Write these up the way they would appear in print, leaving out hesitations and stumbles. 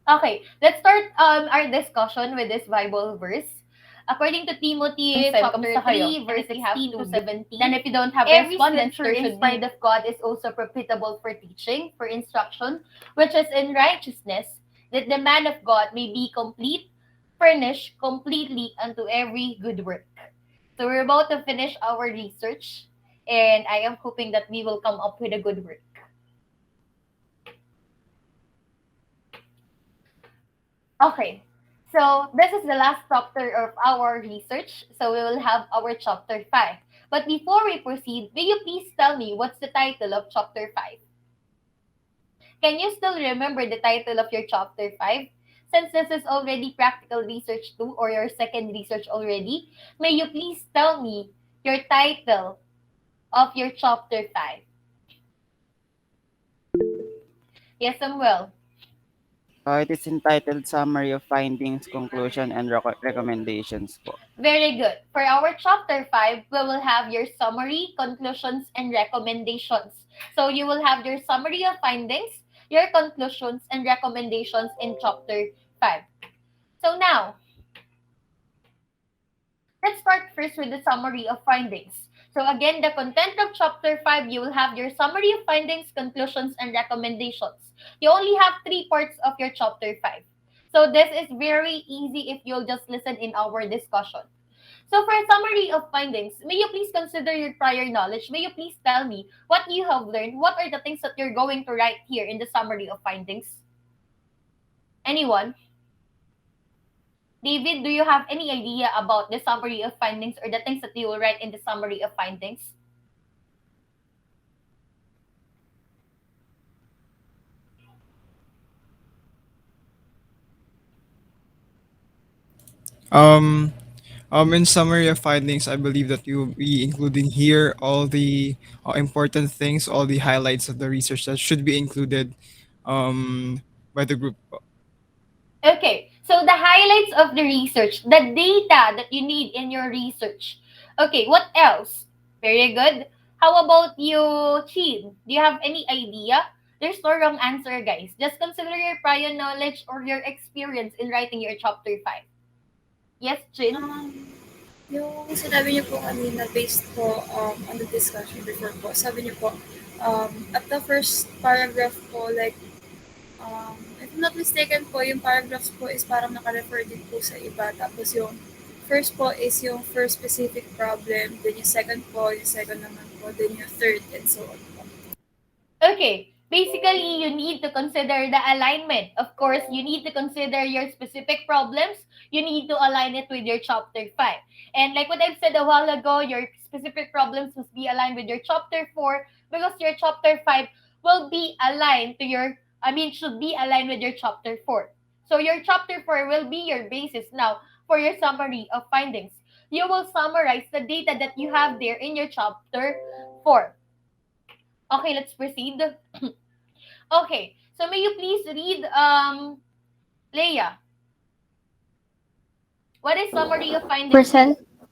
Okay, let's start our discussion with this Bible verse. According to Timothy chapter 3, verse 16 to 17, Then if you don't have every respondents, scripture there should be inspired of God is also profitable for teaching, for instruction, which is in righteousness, that the man of God may be complete, furnished completely unto every good work. So we're about to finish our research, and I am hoping that we will come up with a good work. Okay. So this is the last chapter of our research. So we will have our chapter 5. But before we proceed, may you please tell me what's the title of chapter 5? Can you still remember the title of your chapter 5? Since this is already practical research 2 or your second research already, may you please tell me your title of your chapter 5? Yes, Samuel. It is entitled Summary of Findings, Conclusion, and Recommendations po. Very good. For our chapter 5, we will have your summary, conclusions, and recommendations. So you will have your summary of findings, your conclusions, and recommendations in chapter 5. So now, let's start first with the summary of findings. So again, the content of chapter 5, you will have your summary of findings, conclusions, and recommendations. You only have three parts of your chapter 5. So this is very easy if you'll just listen in our discussion. So for a summary of findings, may you please consider your prior knowledge? May you please tell me what you have learned? What are the things that you're going to write here in the summary of findings? Anyone? David, do you have any idea about the summary of findings or the things that you will write in the summary of findings? Um, in summary of findings, I believe that you will be including here all the important things, all the highlights of the research that should be included by the group. Okay, so the highlights of the research, the data that you need in your research. Okay, what else? Very good. How about you, Chin? Do you have any idea? There's no wrong answer, guys. Just consider your prior knowledge or your experience in writing your chapter 5. Yes, Chin? Um, yung sinabi niyo po kanina based po on the discussion before po, sabi niyo po, at the first paragraph po, like, if I'm not mistaken po, yung paragraphs po is parang naka-refer din po sa iba. Tapos yung first po is yung first specific problem, then yung second po, yung second naman po, then yung third, and so on po. Okay, basically, you need to consider the alignment. Of course, you need to consider your specific problems. You need to align it with your chapter 5. And like what I've said a while ago, your specific problems must be aligned with your chapter 4 because your chapter 5 will be aligned to your, should be aligned with your chapter 4. So your chapter 4 will be your basis now for your summary of findings. You will summarize the data that you have there in your chapter 4. Okay, let's proceed. Okay, so may you please read, Leia, what is summary of findings Present do?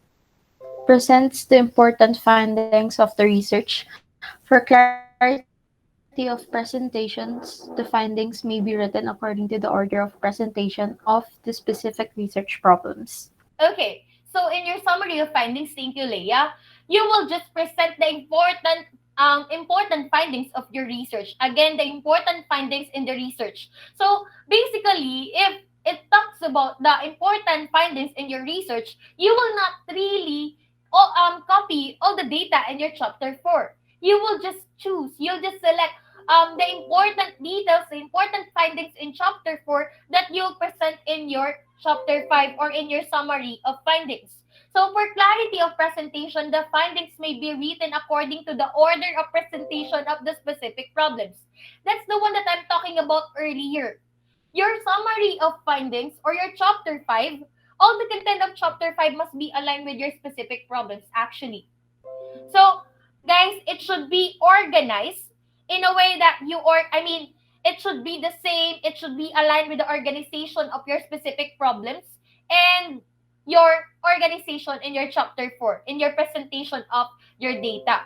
presents the important findings of the research. For clarity of presentations, the findings may be written according to the order of presentation of the specific research problems. Okay, so in your summary of findings, thank you, Leia, you will just present the important findings of your research. Again, the important findings in the research. So basically, if it talks about the important findings in your research, you will not really copy all the data in your chapter 4. You will just choose, you'll just select the important details, the important findings in chapter 4 that you'll present in your chapter 5 or in your summary of findings. So, for clarity of presentation, the findings may be written according to the order of presentation of the specific problems. That's the one that I'm talking about earlier. Your summary of findings or your chapter 5, all the content of chapter 5 must be aligned with your specific problems, actually. So, guys, it should be organized in a way that it should be the same, it should be aligned with the organization of your specific problems and your organization in your chapter 4, in your presentation of your data.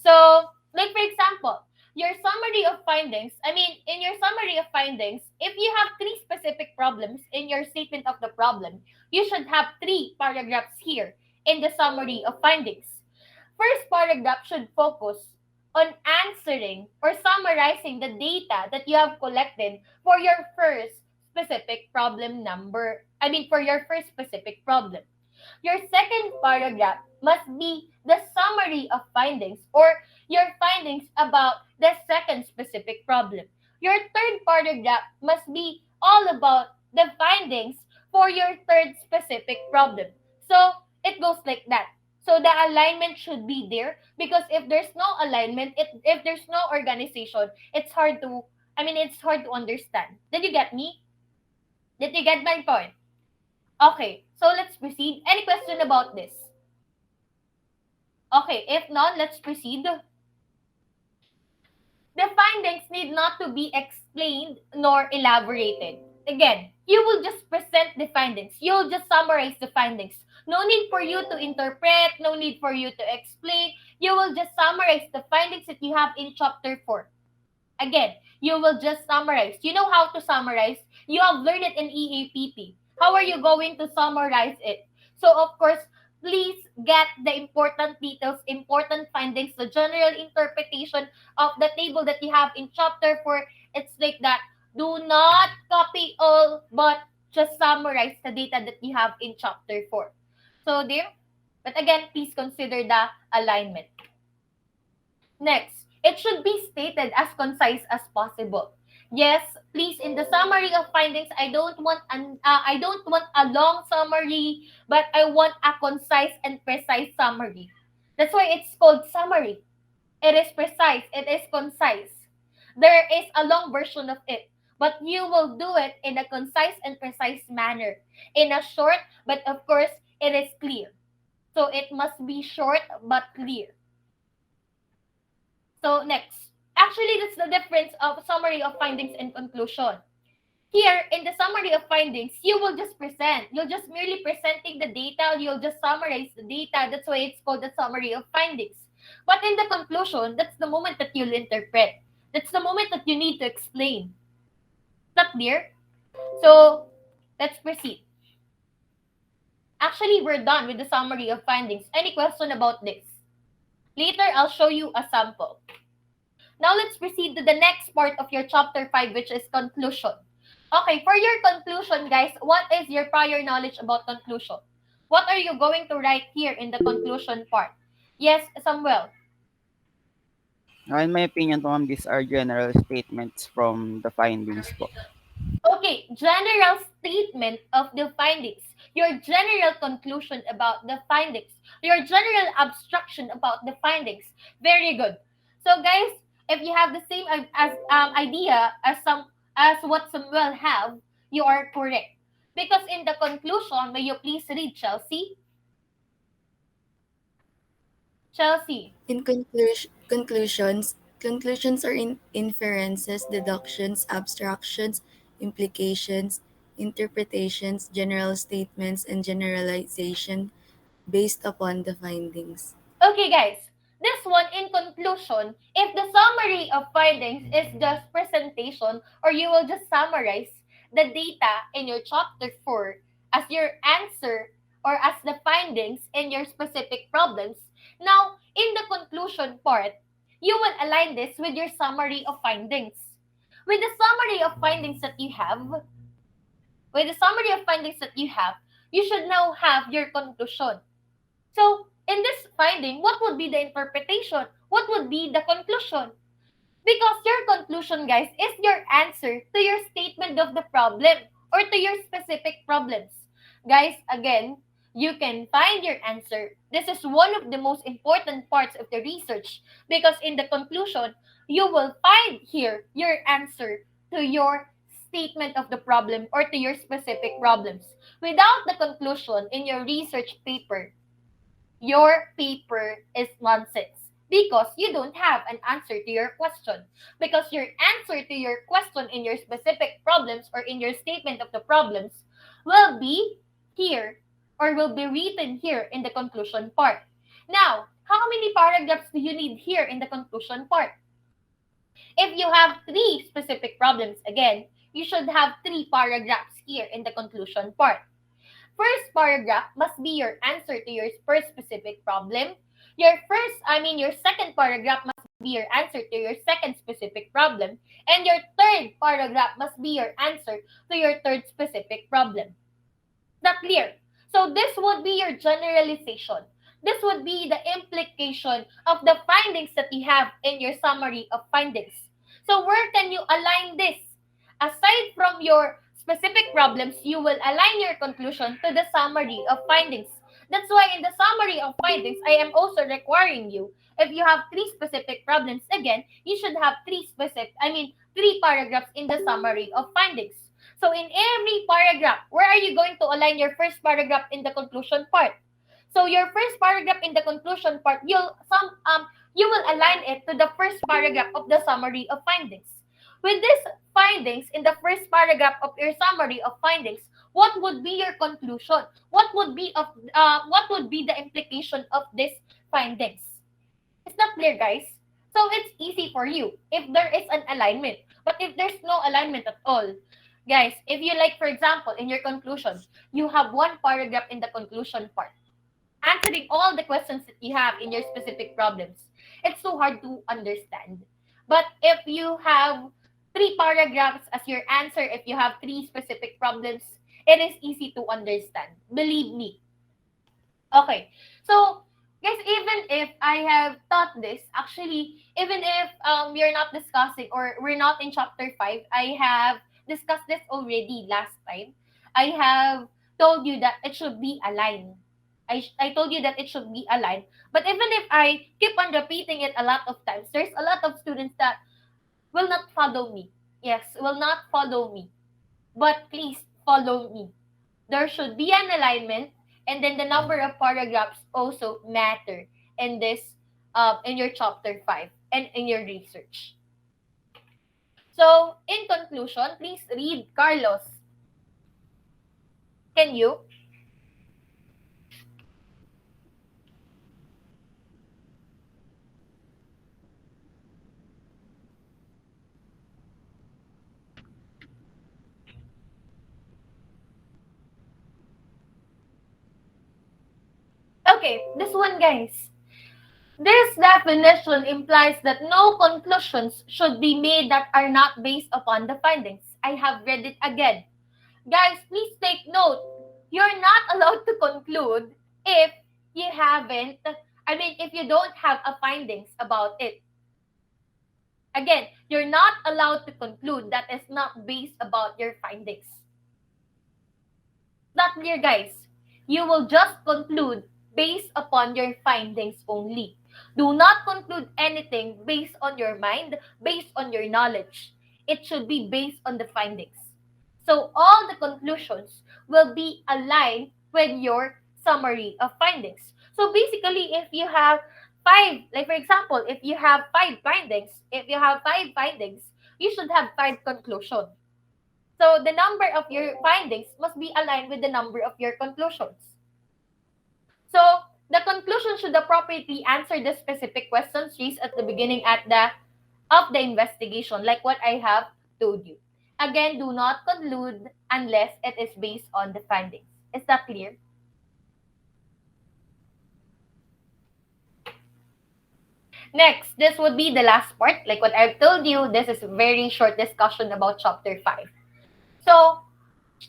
So, like for example, your summary of findings, I mean, in your summary of findings, if you have three specific problems in your statement of the problem, you should have three paragraphs here in the summary of findings. First paragraph should focus on answering or summarizing the data that you have collected for your first specific problem number. I mean, for your first specific problem. Your second paragraph must be the summary of findings or your findings about the second specific problem. Your third paragraph must be all about the findings for your third specific problem. So it goes like that. So the alignment should be there because if there's no alignment, if there's no organization, it's hard to, I mean, it's hard to understand. Did you get me? Did you get my point? Okay, so let's proceed. Any question about this? Okay, if not, let's proceed. The findings need not to be explained nor elaborated. Again, you will just present the findings. You'll just summarize the findings. No need for you to interpret, no need for you to explain. You will just summarize the findings that you have in chapter 4. Again, you will just summarize. You know how to summarize. You have learned it in EAPP. How are you going to summarize it? So, of course, please get the important details, important findings, the general interpretation of the table that you have in chapter 4. It's like that. Do not copy all, but just summarize the data that you have in chapter 4. So, there. But again, please consider the alignment. Next, it should be stated as concise as possible. Yes, please in the summary of findings, I don't want a long summary, but I want a concise and precise summary. That's why it's called summary. It is precise, it is concise. There is a long version of it, but you will do it in a concise and precise manner. In a short, but of course, it is clear. So it must be short but clear. So next, actually that's the difference of summary of findings and conclusion. Here in the summary of findings, you will just present. You'll just merely presenting the data. You'll just summarize the data. That's why it's called the summary of findings. But in the conclusion, that's the moment that you'll interpret. That's the moment that you need to explain. Is that clear? So let's proceed. Actually, we're done with the summary of findings. Any question about this? Later, I'll show you a sample. Now let's proceed to the next part of your chapter 5, which is conclusion. Okay, for your conclusion, guys, what is your prior knowledge about conclusion? What are you going to write here in the conclusion part? Yes, Samuel. In my opinion po, ma'am, these are general statements from the findings po. Okay, general statement of the findings. Your general conclusion about the findings. Your general abstraction about the findings. Very good. So, guys, if you have the same idea as what Samuel have, you are correct. Because in the conclusion, may you please read Chelsea? Chelsea. In conclusions are inferences, deductions, abstractions, implications, interpretations, general statements, and generalization based upon the findings. Okay, guys. This one, in conclusion, if the summary of findings is just presentation, or you will just summarize the data in your chapter 4 as your answer or as the findings in your specific problems, now, in the conclusion part, you will align this with your summary of findings. With the summary of findings that you have, with the summary of findings that you should now have your conclusion. So, in this finding, what would be the interpretation? What would be the conclusion? Because your conclusion, guys, is your answer to your statement of the problem or to your specific problems. Guys, again, you can find your answer. This is one of the most important parts of the research because in the conclusion, you will find here your answer to your statement of the problem or to your specific problems. Without the conclusion in your research paper, your paper is nonsense because you don't have an answer to your question. Because your answer to your question in your specific problems or in your statement of the problems will be here or will be written here in the conclusion part. Now, how many paragraphs do you need here in the conclusion part? If you have three specific problems, again, you should have three paragraphs here in the conclusion part. First paragraph must be your answer to your first specific problem. Your second paragraph must be your answer to your second specific problem. And your third paragraph must be your answer to your third specific problem. That clear? So this would be your generalization. This would be the implication of the findings that you have in your summary of findings. So where can you align this? Aside from your specific problems, you will align your conclusion to the summary of findings. That's why in the summary of findings, I am also requiring you, if you have three specific problems, again, you should have three paragraphs in the summary of findings. So in every paragraph, where are you going to align your first paragraph in the conclusion part? So your first paragraph in the conclusion part, you will align it to the first paragraph of the summary of findings. With these findings in the first paragraph of your summary of findings, what would be your conclusion? What would be the implication of these findings? It's not clear, guys. So it's easy for you if there is an alignment. But if there's no alignment at all, guys, if you like, for example, in your conclusion, you have one paragraph in the conclusion part, answering all the questions that you have in your specific problems. It's so hard to understand. But if you have three paragraphs as your answer, if you have three specific problems, it is easy to understand. Believe me. Okay. So, guys, even if I have taught this, actually, even if you're not discussing or we're not in chapter 5, I have discussed this already last time. I have told you that it should be aligned. I told you that it should be aligned. But even if I keep on repeating it a lot of times, there's a lot of students that will not follow me. Yes, will not follow me. But please follow me. There should be an alignment, and then the number of paragraphs also matter in this in your chapter 5 and in your research. So, in conclusion, please read Carlos. Can you? Okay, this one, guys. This definition implies that no conclusions should be made that are not based upon the findings. I have read it again. Guys, please take note. You're not allowed to conclude if you haven't, if you don't have a findings about it. Again, you're not allowed to conclude that is not based about your findings. Not clear, guys. You will just conclude based upon your findings only. Do not conclude anything based on your mind, based on your knowledge. It should be based on the findings. So all the conclusions will be aligned with your summary of findings. So basically, if you have five, like for example, if you have five findings, you should have five conclusions. So the number of your findings must be aligned with the number of your conclusions. So the conclusion should appropriately answer the specific questions raised at the beginning at the of the investigation, like what I have told you. Again, do not conclude unless it is based on the findings. Is that clear? Next, this would be the last part. Like what I've told you, this is a very short discussion about chapter 5. So,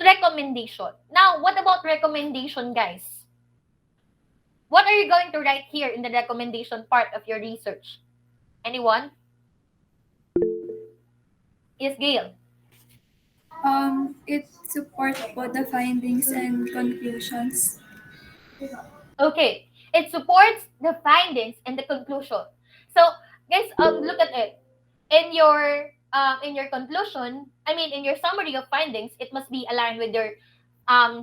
recommendation. Now, what about recommendation, guys? What are you going to write here in the recommendation part of your research? Anyone? Yes, Gail. It supports both the findings and conclusions. Okay, it supports the findings and the conclusion. So, guys, look at it. In your conclusion, in your summary of findings, it must be aligned with your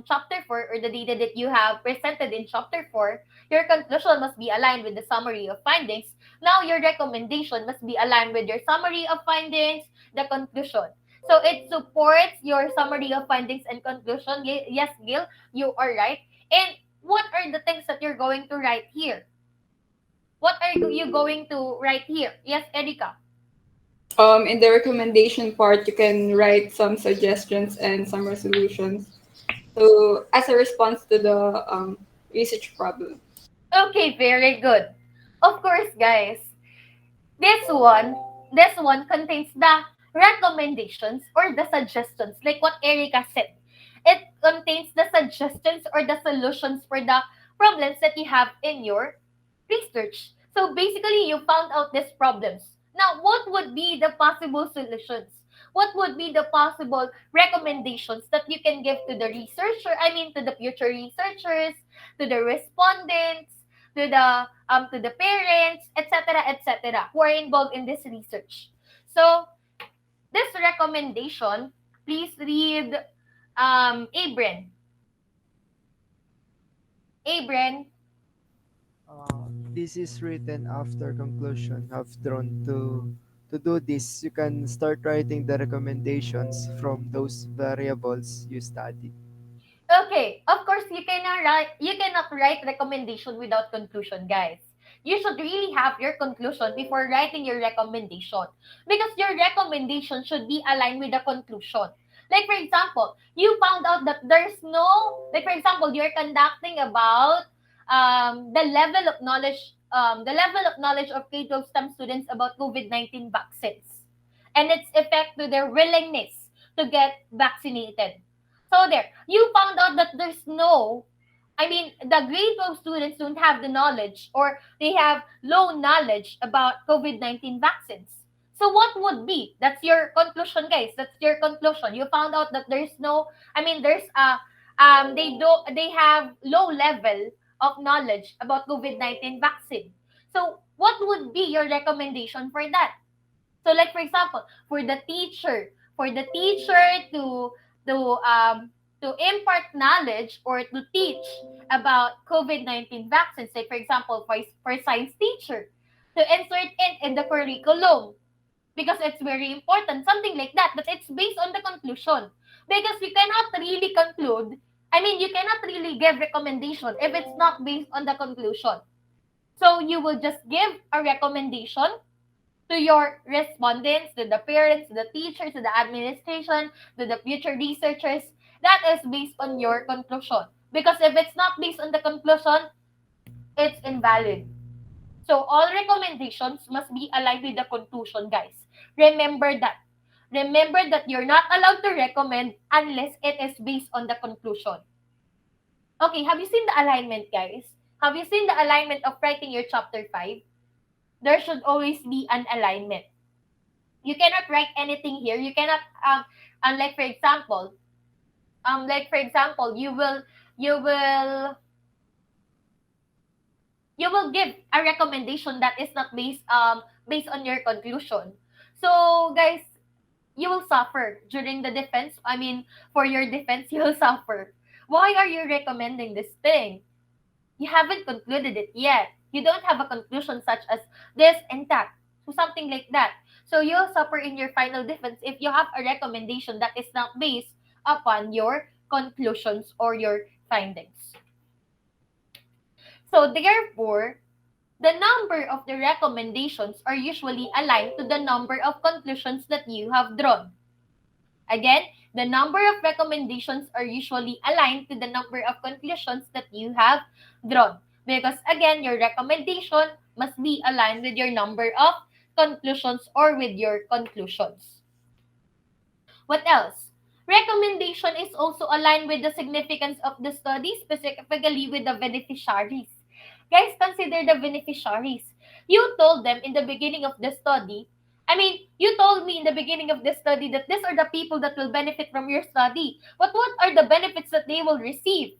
chapter 4 or the data that you have presented in chapter 4. Your conclusion must be aligned with the summary of findings. Now, your recommendation must be aligned with your summary of findings, the conclusion. So, it supports your summary of findings and conclusion. Yes, Gil, you are right. And what are the things that you're going to write here? What are you going to write here? Yes, Erika. In the recommendation part, you can write some suggestions and some resolutions. So as a response to the research problem. Okay, very good. Of course, guys, this one, this one contains the recommendations or the suggestions, like what Erica said. It contains the suggestions or the solutions for the problems that you have in your research. So basically, you found out these problems. Now, what would be the possible solutions? What would be the possible recommendations that you can give to the researcher? I mean, to the future researchers, to the respondents, to the parents, etc., etc., who are involved in this research. So this recommendation, please read Abren. Abren, This is written after conclusion have drawn to do this. You can start writing the recommendations from those variables you study. okay, of course you cannot write recommendation without conclusion, guys. You should really have your conclusion before writing your recommendation because your recommendation should be aligned with the conclusion. Like for example, you found out that there's no, like for example, you're conducting about the level of knowledge of K-12 STEM students about COVID-19 vaccines and its effect to their willingness to get vaccinated. So there, you found out that there's no, I mean, the grade 12 students don't have the knowledge or they have low knowledge about COVID-19 vaccines. So what would be? That's your conclusion, guys. That's your conclusion. You found out that there's no, I mean, there's they have low level of knowledge about COVID-19 vaccine. So what would be your recommendation for that? So like for example, for the teacher to um to impart knowledge or to teach about COVID-19 vaccines, like for example, for science teacher, to insert it in the curriculum because it's very important, something like that, but it's based on the conclusion. Because we cannot really conclude, I mean, you cannot really give recommendation if it's not based on the conclusion. So you will just give a recommendation to your respondents, to the parents, to the teachers, to the administration, to the future researchers. That is based on your conclusion. Because if it's not based on the conclusion, it's invalid. So all recommendations must be aligned with the conclusion, guys. Remember that. Remember that you're not allowed to recommend unless it is based on the conclusion. Okay, have you seen the alignment, guys? Have you seen the alignment of writing your chapter 5? There should always be an alignment. You cannot write anything here. You cannot like for example, you will you will give a recommendation that is not based on your conclusion. So guys, you will suffer during the defense. I mean, for your defense, you will suffer. Why are you recommending this thing? You haven't concluded it yet. You don't have a conclusion such as this and that. So something like that. So you'll suffer in your final defense if you have a recommendation that is not based upon your conclusions or your findings. So therefore, the number of the recommendations are usually aligned to the number of conclusions that you have drawn. Again, the number of recommendations are usually aligned to the number of conclusions that you have drawn. Because again, your recommendation must be aligned with your number of conclusions or with your conclusions. What else? Recommendation is also aligned with the significance of the study, specifically with the beneficiaries. Guys, consider the beneficiaries. You told them in the beginning of the study, I mean, you told me in the beginning of the study that these are the people that will benefit from your study. But what are the benefits that they will receive?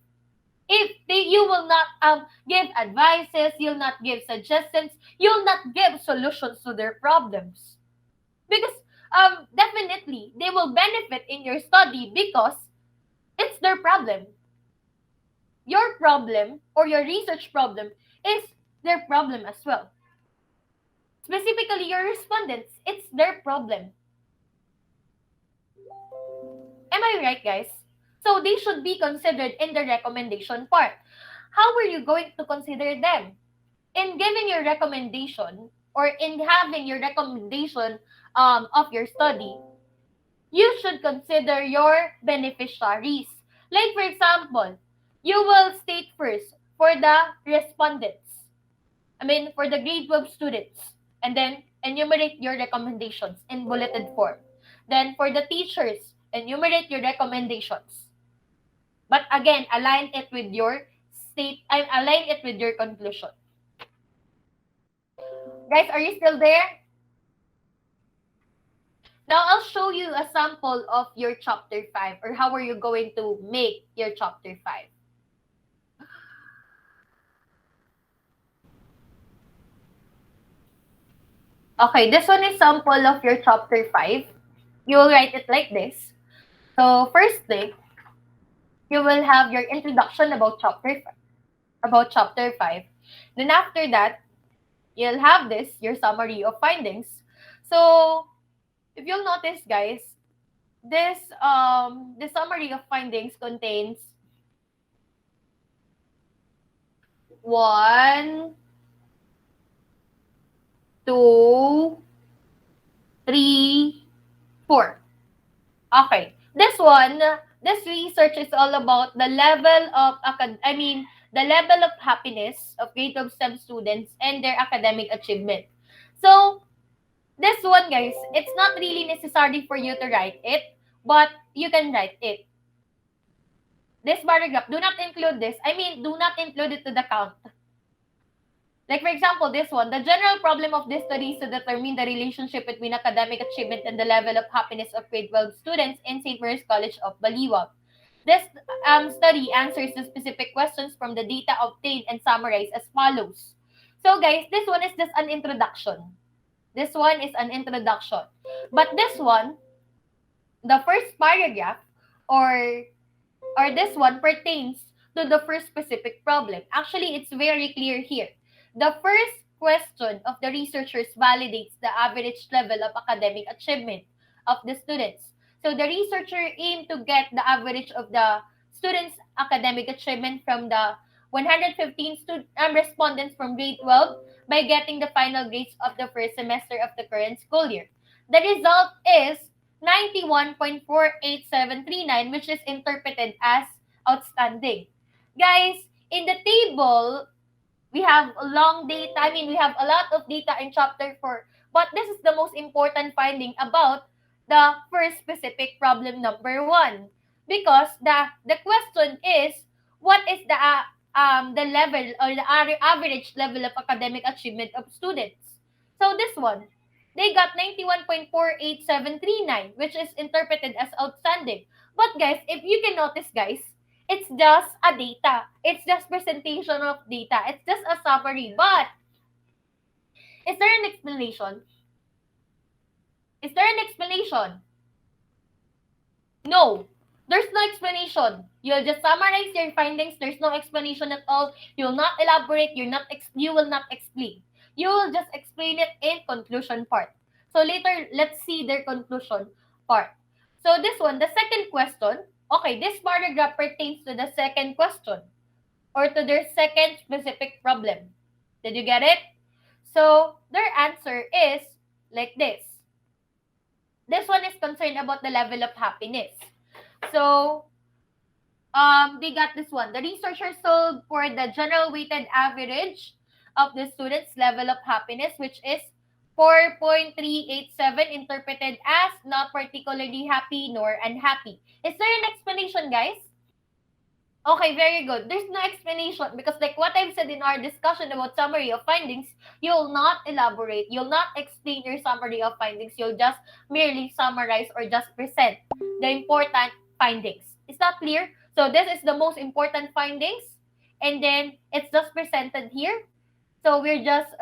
If you will not give advices, you'll not give suggestions, you'll not give solutions to their problems. Because definitely they will benefit in your study because it's their problem. Your problem or your research problem is their problem as well. Specifically your respondents, it's their problem. Am I right, guys? So they should be considered in the recommendation part. How are you going to consider them? In giving your recommendation, or in having your recommendation of your study, you should consider your beneficiaries. Like for example, you will state first for the respondents. I mean, for the grade 12 students, and then enumerate your recommendations in bulleted form. Then for the teachers, enumerate your recommendations. But again, align it with your align it with your conclusion. Guys, are you still there? Now I'll show you a sample of your chapter 5, or how are you going to make your chapter 5. Okay, this one is sample of your chapter 5. You will write it like this. So firstly, you will have your introduction about chapter 5. Then after that, you'll have this, your summary of findings. So if you'll notice, guys, the summary of findings contains one, two, three, four. Okay. This research is all about the level of the level of happiness of grade 12 STEM students and their academic achievement. So, this one, guys, it's not really necessary for you to write it, but you can write it. This paragraph, do not include this. Do not include it to the count. Like, for example, this one, the general problem of this study is to determine the relationship between academic achievement and the level of happiness of grade 12 students in St. Mary's College of Baliwag. This study answers the specific questions from the data obtained and summarized as follows. So, guys, this one is just an introduction. This one is an introduction. But this one, the first paragraph, or this one pertains to the first specific problem. Actually, it's very clear here. The first question of the researchers validates the average level of academic achievement of the students. So the researcher aimed to get the average of the students' academic achievement from the 115 respondents from grade 12 by getting the final grades of the first semester of the current school year. The result is 91.48739, which is interpreted as outstanding. Guys, in the table, we have a long data. We have a lot of data in chapter 4. But this is the most important finding about the first specific problem number 1. Because the question is, what is the level or the average level of academic achievement of students? So this one, they got 91.48739, which is interpreted as outstanding. But guys, if you can notice, guys, it's just a data. It's just presentation of data. It's just a summary. But is there an explanation? Is there an explanation? No. There's no explanation. You'll just summarize your findings. There's no explanation at all. You'll not elaborate. You will not explain. You will just explain it in conclusion part. So later, let's see their conclusion part. So this one, the second question. Okay, this paragraph pertains to the second question or to their second specific problem. Did you get it? So their answer is like this. This one is concerned about the level of happiness. So they got this one. The researchers solved for the general weighted average of the students' level of happiness, which is 4.387, interpreted as not particularly happy nor unhappy. Is there an explanation, guys? Okay, very good. There's no explanation because like what I've said in our discussion about summary of findings, you'll not elaborate, you'll not explain your summary of findings, you'll just merely summarize or just present the important findings. Is that clear? So this is the most important findings and then it's just presented here. So we're just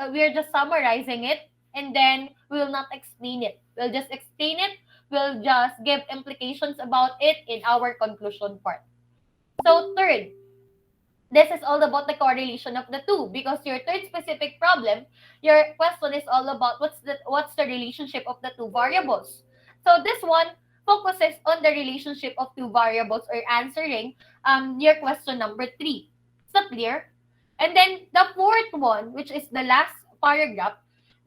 summarizing it and then we will not explain it. We'll just explain it, we'll just give implications about it in our conclusion part. So third, this is all about the correlation of the two because your third specific problem, your question is all about what's the relationship of the two variables. So this one focuses on the relationship of two variables or answering your question number 3. Is that clear? And then the fourth one, which is the last paragraph,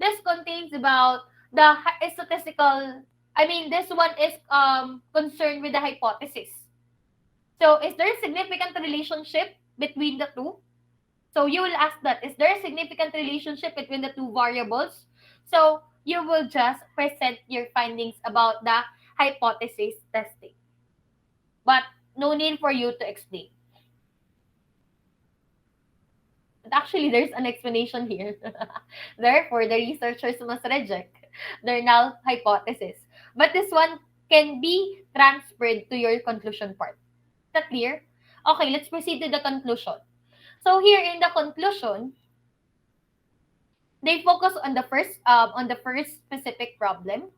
this contains about the statistical, I mean, this one is concerned with the hypothesis. So is there a significant relationship between the two? So you will ask that, is there a significant relationship between the two variables? So you will just present your findings about the hypothesis testing. But no need for you to explain. But actually, there's an explanation here. Therefore, the researchers must reject their null hypothesis. But this one can be transferred to your conclusion part. Is that clear? Okay, let's proceed to the conclusion. So here in the conclusion, they focus on the first specific problem.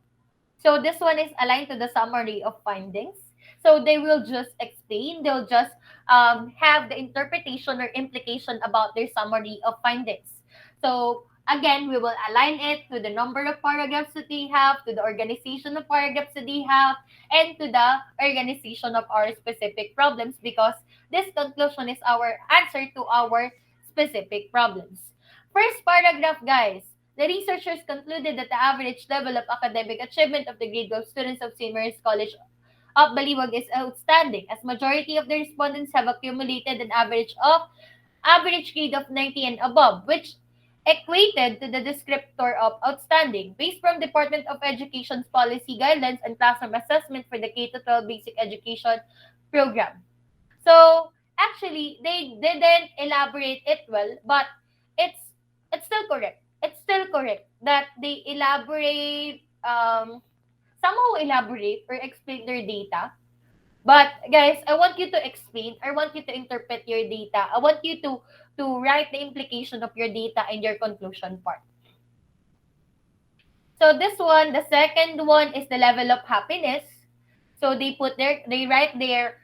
So this one is aligned to the summary of findings. So they will just explain, they'll just have the interpretation or implication about their summary of findings. So again, we will align it to the number of paragraphs that they have, to the organization of paragraphs that they have, and to the organization of our specific problems, because this conclusion is our answer to our specific problems. First paragraph, guys. The researchers concluded that the average level of academic achievement of the grade 12 students of St. Mary's College of Baliwag is outstanding, as majority of the respondents have accumulated an average grade of 90 and above, which equated to the descriptor of outstanding, based from Department of Education's policy guidelines and classroom assessment for the K-12 basic education program. So actually, they didn't elaborate it well, but it's it's still correct. It's still correct that they somehow elaborate or explain their data. But guys, I want you to explain. I want you to interpret your data. I want you to write the implication of your data in your conclusion part. So this one, the second one is the level of happiness. So they write their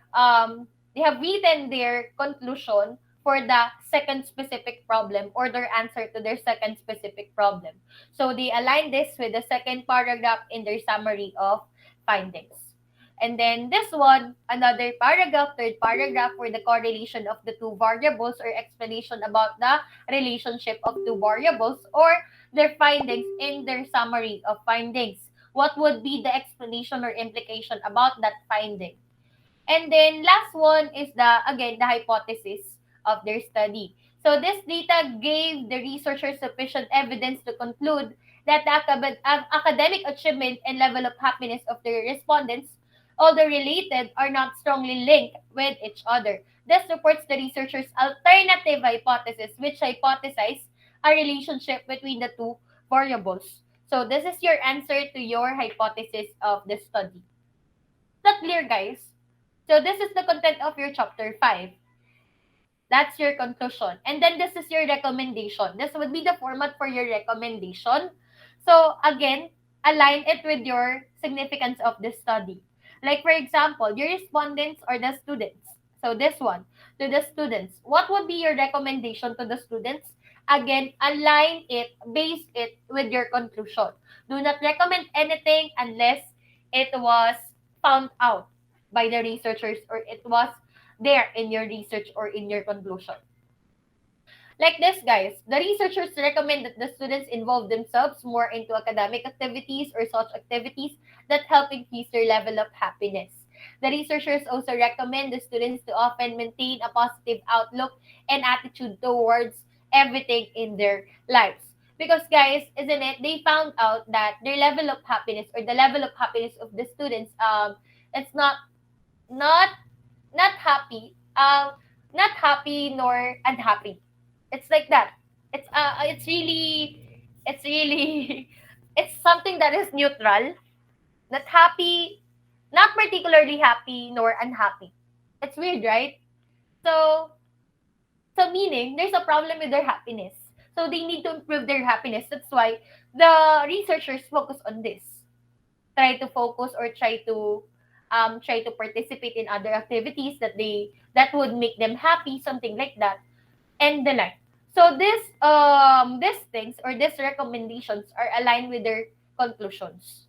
they have written their conclusion for the second specific problem, or their answer to their second specific problem. So they align this with the second paragraph in their summary of findings. And then this one, another paragraph, third paragraph, for the correlation of the two variables, or explanation about the relationship of two variables, or their findings in their summary of findings. What would be the explanation or implication about that finding? And then last one is the hypothesis of their study. So this data gave the researchers sufficient evidence to conclude that the academic achievement and level of happiness of the respondents, although related, are not strongly linked with each other. This supports the researchers' alternative hypothesis, which hypothesized a relationship between the two variables. So this is your answer to your hypothesis of the study. Is that clear, guys? So this is the content of your chapter 5. That's your conclusion. And then this is your recommendation. This would be the format for your recommendation. So again, align it with your significance of the study. Like for example, your respondents or the students. So this one, to the students. What would be your recommendation to the students? Again, align it, base it with your conclusion. Do not recommend anything unless it was found out by the researchers, or it was there in your research or in your conclusion. Like this, guys, the researchers recommend that the students involve themselves more into academic activities or such activities that help increase their level of happiness. The researchers also recommend the students to often maintain a positive outlook and attitude towards everything in their lives. Because, guys, isn't it? They found out that their level of happiness, or the level of happiness of the students, it's not not happy, not happy nor unhappy. It's like that. It's really it's something that is neutral, not happy, not particularly happy nor unhappy. It's weird, right? So meaning there's a problem with their happiness. So they need to improve their happiness. That's why the researchers focus on this. Try to focus, or try to participate in other activities that would make them happy, something like that, and the like. So these things, or these recommendations, are aligned with their conclusions,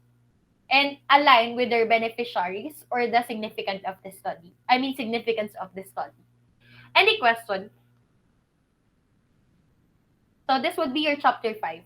and align with their beneficiaries, or the significance of the study. Any question? So this would be your chapter 5.